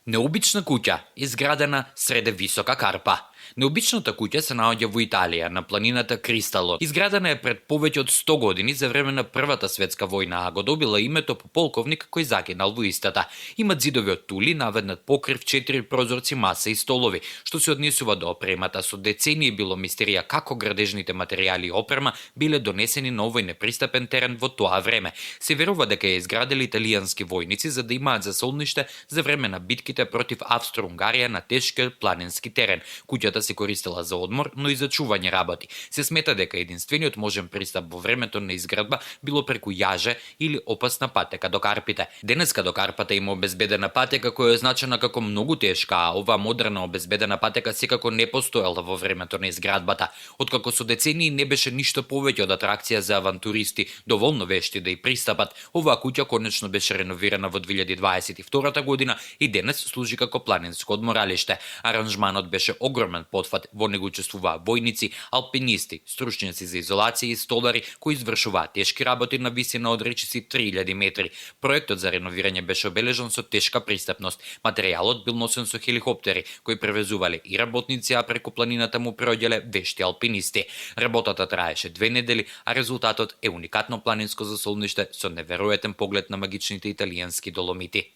Необична куќа, изградена среде висока карпа. Необичната куќа се наоѓа во Италија, на планината Кристало. Изградена е пред повеќе од 100 години за време на Првата светска војна, а го добила името по полковник кој загинал во истата. Имат зидови од тули, наведнат покрив, 4 прозорци, маса и столови, што се однесува до опремата. Со децении било мистерија како градежните материјали и опрема биле донесени на овој непристапен терен во тоа време. Се верува дека ја изградели италијански војници за да имаат засолниште за време на битките против Австро-Унгарија на тешки планински терен. Куќата се користела за одмор, но и за чување работи. Се смета дека единствениот можен пристап во времето на изградба било преку јаже или опасна патека до Карпите. Денеска до Карпата има обезбедена патека која е означена како многу тешка, а оваа модерна обезбедена патека секако не постоела во времето на изградбата. Откако со децении не беше ништо повеќе од атракција за авантуристи, доволно вешти да и пристапат, оваа куќа конечно беше реновирана во 2022 година и денес служи како планинско одморалиште. Аранжманот беше огромен потфат, во него учествуваа војници, алпинисти, стручњаци за изолација и столари кои извршуваат тешки работи на висина од речиси 3000 метри. Проектот за реновирање беше обележан со тешка пристапност. Материјалот бил носен со хеликоптери кои превезувале и работници, а преку планината му прооѓале вешти алпинисти. Работата траеше 2 недели, а резултатот е уникатно планинско засолниште со неверојатен поглед на магичните италијански доломити.